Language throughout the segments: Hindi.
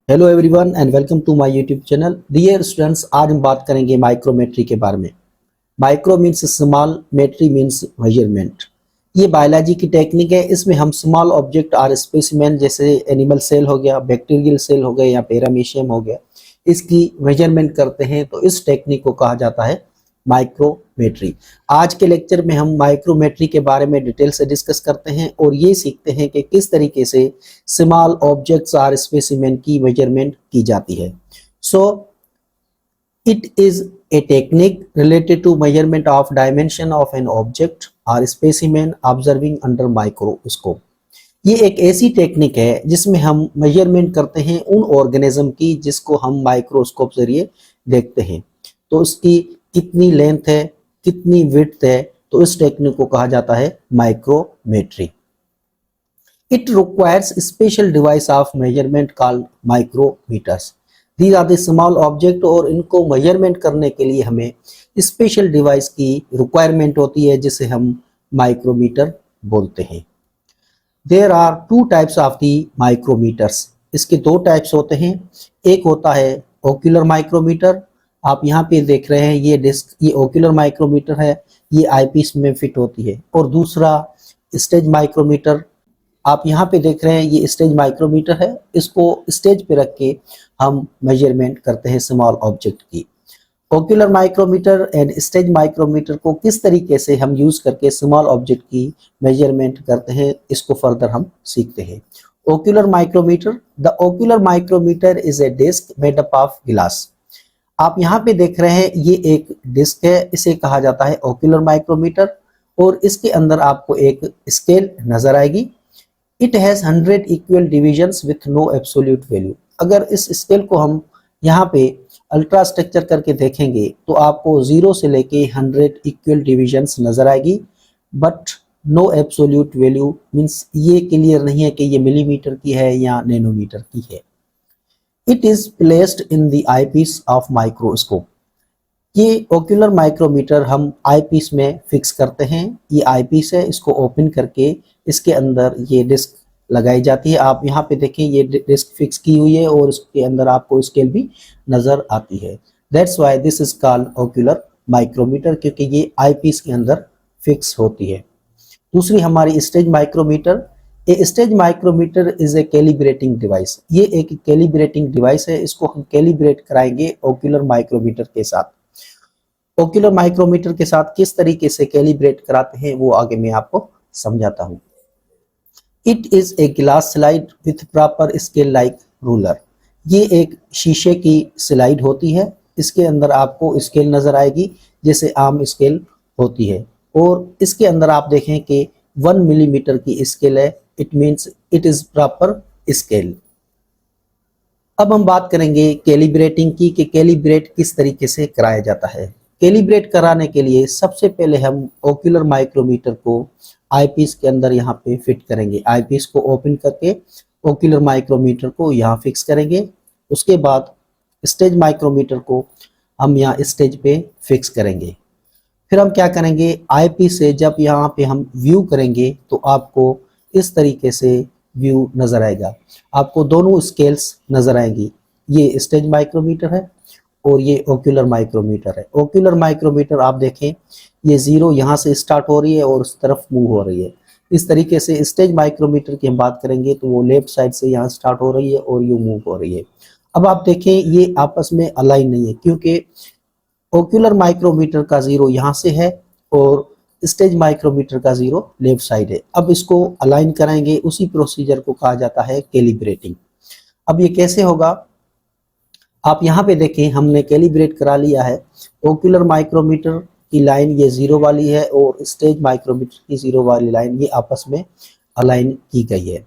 Hello everyone and welcome to my YouTube channel. Dear students, आज हम बात करेंगे माइक्रोमेट्री के बारे में। Micro means small, metry means measurement. ये बायोलॉजी की टेक्निक है। इसमें हम स्मॉल ऑब्जेक्ट और स्पेसिमेन जैसे एनिमल सेल हो गया, बैक्टीरियल सेल हो गया या पैरामीशियम हो गया, इसकी मेजरमेंट करते हैं। तो इस टेक्निक को कहा जाता है माइक्रोमेट्री। आज के लेक्चर में हम माइक्रोमेट्री के बारे में डिटेल से डिस्कस करते हैं और ये सीखते हैं कि किस तरीके से स्मॉल ऑब्जेक्ट्स और स्पेसिमेन की मेजरमेंट की जाती है। So it is a technique related to measurement of dimension of an object or specimen observing under microscope। ये एक ऐसी टेक्निक है जिसमें हम मेजरमेंट करते हैं उन ऑर्गेनिज्म की जिसको हम माइक्रोस्कोप जरिए देखते हैं। तो उसकी कितनी लेंथ है, कितनी विड्थ है, तो इस टेक्निक को कहा जाता है micrometry. It requires special device of measurement called micrometers। These are the small object और इनको मेजरमेंट करने के लिए हमें स्पेशल डिवाइस की रिक्वायरमेंट होती है जिसे हम माइक्रोमीटर बोलते हैं। There are two types of the micrometers। इसके दो टाइप्स होते हैं। एक होता है ओक्यूलर माइक्रोमीटर। आप यहाँ पे देख रहे हैं ये डिस्क, ये ओक्यूलर माइक्रोमीटर है, ये आईपीस में फिट होती है। और दूसरा स्टेज माइक्रोमीटर, आप यहाँ पे देख रहे हैं ये स्टेज माइक्रोमीटर है। इसको स्टेज पे रख के हम मेजरमेंट करते हैं स्मॉल ऑब्जेक्ट की। Ocular micrometer and stage micrometer को किस तरीके से हम यूज करके स्मॉल ऑब्जेक्ट की मेजरमेंट करते हैं, इसको फर्दर हम सीखते हैं। Ocular micrometer, the ocular micrometer is a disc made up of glass. आप यहाँ पे देख रहे हैं ये एक डिस्क है, इसे कहा जाता है ओक्यूलर माइक्रोमीटर। और इसके अंदर आपको एक स्केल नजर आएगी। It has 100 equal divisions with no absolute value. अगर इस स्केल को हम यहाँ पे अल्ट्रा स्ट्रक्चर करके देखेंगे तो आपको 0 से लेके 100 इक्वल डिविजन्स नजर आएगी, but no absolute value means ये क्लियर नहीं है कि ये मिलीमीटर की है या नैनोमीटर की है। It is placed in the eyepiece of microscope. ये ओक्यूलर माइक्रोमीटर हम आईपीस में फिक्स करते हैं। ये आईपीस है, इसको ओपन करके इसके अंदर ये डिस्क लगाई जाती है। आप यहाँ पे देखें ये डिस्क फिक्स की हुई है और इसके अंदर आपको स्केल भी नजर आती है। That's why this is called ocular micrometer, क्योंकि ये आईपीस के अंदर फिक्स होती है। दूसरी हमारी stage micrometer. A stage micrometer is a calibrating device. ये एक कैलिब्रेटिंग डिवाइस है, इसको हम कैलिब्रेट कराएंगे ओक्यूलर माइक्रोमीटर के साथ। ओक्यूलर माइक्रोमीटर के साथ किस तरीके से कैलिब्रेट कराते हैं वो आगे मैं आपको समझाता हूँ। It is a glass slide with proper scale like ruler. ये एक शीशे की स्लाइड होती है, इसके अंदर आपको स्केल नजर आएगी जैसे आम स्केल होती है। और इसके अंदर आप देखें कि 1 मिलीमीटर की स्केल है। It means it is proper scale. अब हम बात करेंगे कैलिब्रेटिंग की कि कैलिब्रेट किस तरीके से कराया जाता है। कैलिब्रेट कराने के लिए सबसे पहले हम ओक्यूलर माइक्रोमीटर को आईपीस के अंदर यहाँ पे फिट करेंगे। आईपीस को ओपन करके ओक्यूलर माइक्रोमीटर को यहाँ फिक्स करेंगे। उसके बाद स्टेज माइक्रोमीटर को हम यहाँ स्टेज पे फिक्स करेंगे। फिर हम क्या करेंगे, आईपीस से जब यहाँ पे हम व्यू करेंगे तो आपको इस तरीके से व्यू नजर आएगा। आपको दोनों स्केल्स नजर आएंगी। ये स्टेज माइक्रोमीटर है और ये ओक्यूलर माइक्रोमीटर है। ओक्यूलर माइक्रोमीटर आप देखें ये 0 यहाँ से स्टार्ट हो रही है और उस तरफ मूव हो रही है। इस तरीके से स्टेज माइक्रोमीटर की हम बात करेंगे तो वो लेफ्ट साइड से यहाँ स्टार्ट हो रही है और ये मूव हो रही है। अब आप देखें ये आपस में अलाइन नहीं है, क्योंकि ओक्यूलर माइक्रोमीटर का 0 यहाँ से है और स्टेज माइक्रोमीटर का 0 लेफ्ट साइड है। अब इसको अलाइन कराएंगे, उसी प्रोसीजर को कहा जाता है कैलिब्रेटिंग। अब ये कैसे होगा, आप यहाँ पे देखें हमने कैलिब्रेट करा लिया है। ओक्यूलर माइक्रोमीटर की लाइन ये 0 वाली है और स्टेज माइक्रोमीटर की 0 वाली लाइन ये आपस में अलाइन की गई है।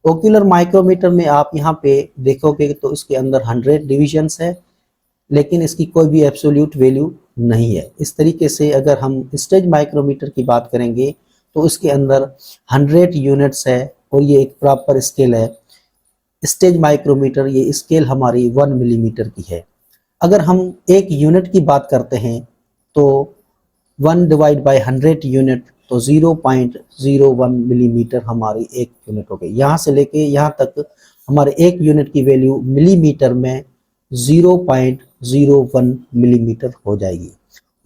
ओक्यूलर माइक्रोमीटर में आप यहाँ पे देखोगे तो इसके अंदर 100 डिविजन्स है, लेकिन इसकी कोई भी एब्सोल्यूट वैल्यू नहीं है। इस तरीके से अगर हम स्टेज माइक्रोमीटर की बात करेंगे तो इसके अंदर 100 यूनिट्स है और ये एक प्रॉपर स्केल है। स्टेज माइक्रोमीटर ये स्केल हमारी 1 मिलीमीटर की है। अगर हम एक यूनिट की बात करते हैं तो 1 डिवाइड बाय 100 यूनिट तो 0.01 मिलीमीटर हमारी एक यूनिट हो गई। यहाँ से लेके यहाँ तक हमारे एक यूनिट की वैल्यू मिलीमीटर में 0.01 मिलीमीटर हो जाएगी।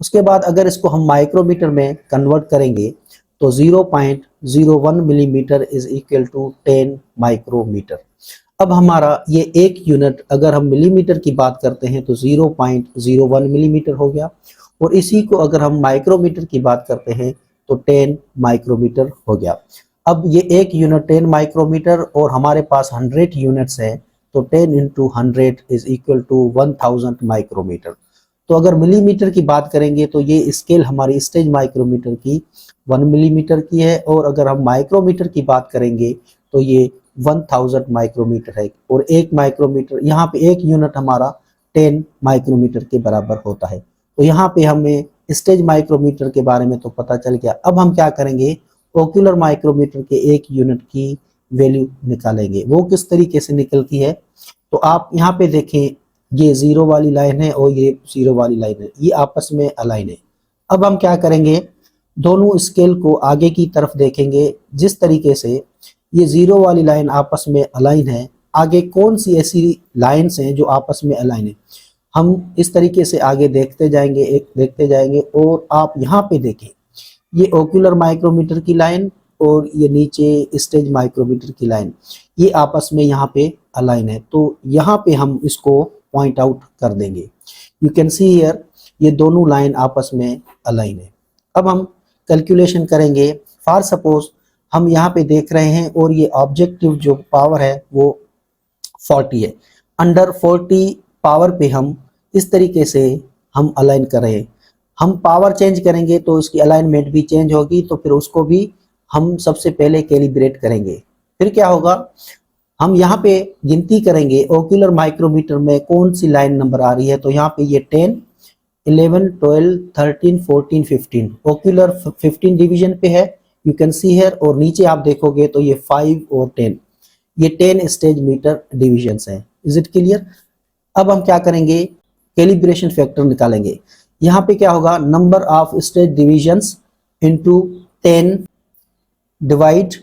उसके बाद अगर इसको हम माइक्रोमीटर में कन्वर्ट करेंगे तो 0.01 millimetre is equal to 10 micrometre. अब हमारा ये एक यूनिट अगर हम मिलीमीटर की बात करते हैं तो 0.01 मिलीमीटर हो गया, और इसी को अगर हम माइक्रोमीटर की बात करते हैं तो 10 माइक्रोमीटर हो गया। अब ये एक यूनिट 10 माइक्रोमीटर और हमारे पास 100 यूनिट्स हैं, तो 10 into 100 is equal to 1000 micrometre. तो अगर मिलीमीटर की बात करेंगे तो ये स्केल हमारी स्टेज माइक्रोमीटर की 1 मिलीमीटर की है, और अगर हम माइक्रोमीटर की बात करेंगे तो ये 1000 माइक्रोमीटर है, और एक माइक्रोमीटर यहाँ पे एक यूनिट हमारा 10 माइक्रोमीटर के बराबर होता है। तो यहाँ पे हमें स्टेज माइक्रोमीटर के बारे में तो पता चल गया। अब हम क्या करेंगे, ओक्यूलर माइक्रोमीटर के एक यूनिट की वैल्यू निकालेंगे। वो किस तरीके से निकलती है, तो आप यहाँ पे देखें, ये जीरो वाली लाइन है और ये जीरो वाली लाइन है, ये आपस में अलाइन है। अब हम क्या करेंगे, दोनों स्केल को आगे की तरफ देखेंगे। जिस तरीके से ये जीरो वाली लाइन आपस में अलाइन है, आगे कौन सी ऐसी लाइन्स हैं जो आपस में अलाइन है, हम इस तरीके से आगे देखते जाएंगे। और आप यहाँ पे देखें, ये ओक्यूलर माइक्रोमीटर की लाइन और ये नीचे स्टेज माइक्रोमीटर की लाइन, ये आपस में यहाँ पे अलाइन है। तो यहाँ पे हम इसको पॉइंट आउट कर देंगे। यू कैन सी हियर, ये दोनों लाइन आपस में अलाइन है। अब हम कैलकुलेशन करेंगे। फॉर सपोज हम यहाँ पे देख रहे हैं और ये ऑब्जेक्टिव जो पावर है वो 40 है। अंडर 40 पावर पे हम इस तरीके से हम अलाइन कर रहे हैं। हम पावर चेंज करेंगे तो इसकी अलाइनमेंट भी चेंज होगी, तो फिर उसको भी हम सबसे पहले कैलिब्रेट करेंगे। फिर क्या होगा, हम यहाँ पे गिनती करेंगे ओक्यूलर माइक्रोमीटर में कौन सी लाइन नंबर आ रही है। तो यहाँ पे ये 10, 11, 12, 13, 14, 15 ओक्यूलर 15 डिवीजन पे है, यू कैन सी हियर। और नीचे आप देखोगे तो ये 5 और 10, ये 10 स्टेज मीटर डिविजन्स हैं। Is it clear. अब हम क्या करेंगे, कैलिब्रेशन फैक्टर निकालेंगे। यहाँ पे क्या होगा, number of stage divisions into 10 divide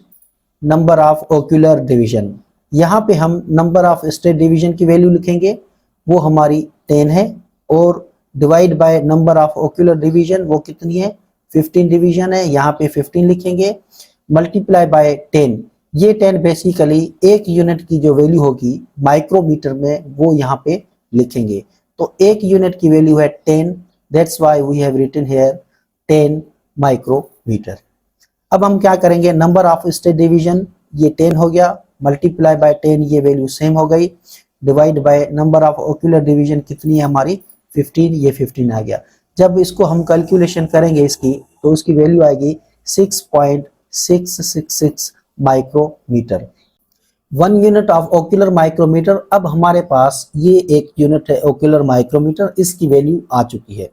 number of ocular division. यहाँ पे हम नंबर ऑफ स्टेज डिवीजन की वैल्यू लिखेंगे, वो हमारी 10 है, और divide by number of ocular division, वो कितनी है, 15 डिवीजन है, यहाँ पे 15 लिखेंगे, मल्टीप्लाई बाय 10। ये 10 बेसिकली एक यूनिट की जो वैल्यू होगी माइक्रोमीटर में, वो यहाँ पे लिखेंगे। तो एक यूनिट की वैल्यू है 10, that's why we have written here 10 micrometre. अब हम क्या करेंगे, नंबर ऑफ स्टेज डिवीजन ये 10 हो गया, मल्टीप्लाई बाय 10, ये वैल्यू सेम हो गई, divide by number of ocular division कितनी है हमारी 15, ये 15 आ गया। जब इसको हम कैलकुलेशन करेंगे इसकी, तो इसकी वैल्यू आएगी 6.666 micrometre. 1 unit of ocular micrometer. अब हमारे पास ये एक यूनिट है ओक्यूलर माइक्रोमीटर, इसकी वैल्यू आ चुकी है,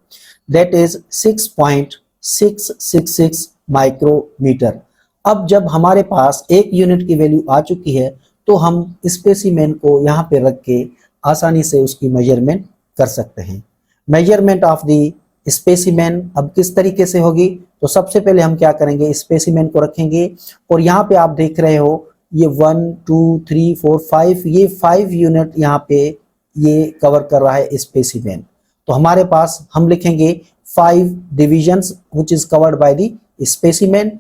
दैट इज 6.666 माइक्रोमीटर। अब जब हमारे पास एक यूनिट की वैल्यू आ चुकी है, तो हम स्पेसिमेन को यहाँ पे रख के आसानी से उसकी मेजरमेंट कर सकते हैं। मेजरमेंट ऑफ द स्पेसिमेन अब किस तरीके से होगी, तो सबसे पहले हम क्या करेंगे, स्पेसिमेन को रखेंगे, और यहाँ पे आप देख रहे हो ये 1, 2, 3, 4, 5, ये 5 यूनिट यहाँ पे ये कवर कर रहा है स्पेसिमेन। तो हमारे पास हम लिखेंगे 5 divisions which is covered by the specimen.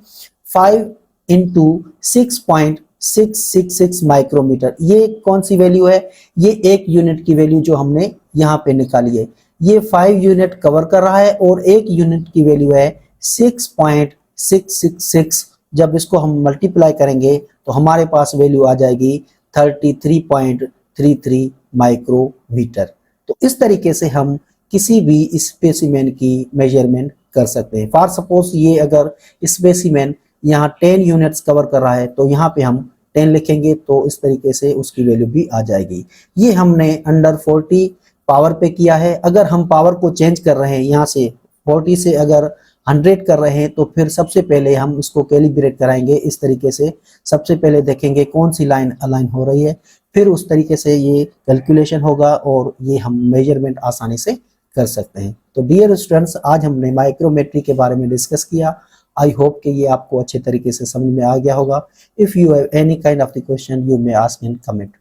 5 into 6.666 micrometre, ये कौन सी वैल्यू है, ये एक यूनिट की वैल्यू जो हमने यहाँ पे निकाली है। ये 5 यूनिट कवर कर रहा है और एक यूनिट की वैल्यू है 6.666। जब इसको हम मल्टीप्लाई करेंगे तो हमारे पास वैल्यू आ जाएगी 33.33 माइक्रोमीटर। तो इस तरीके से हम किसी भी स्पेसिमेन की मेजरमेंट कर सकते हैं। फॉर सपोज ये अगर स्पेसिमेन यहाँ 10 यूनिट्स कवर कर रहा है, तो यहाँ पे हम 10 लिखेंगे, तो इस तरीके से उसकी वैल्यू भी आ जाएगी। ये हमने अंडर 40 पावर पे किया है। अगर हम पावर को चेंज कर रहे हैं, यहाँ से 40 से अगर 100 कर रहे हैं, तो फिर सबसे पहले हम इसको कैलिब्रेट कराएंगे। इस तरीके से सबसे पहले देखेंगे कौन सी लाइन अलाइन हो रही है, फिर उस तरीके से ये कैलकुलेशन होगा और ये हम मेजरमेंट आसानी से कर सकते हैं। तो डियर स्टूडेंट्स, आज हमने माइक्रोमेट्री के बारे में डिस्कस किया। आई होप कि ये आपको अच्छे तरीके से समझ में आ गया होगा। If you have any kind of the question, you may ask in comment.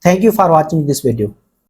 Thank you for watching this video.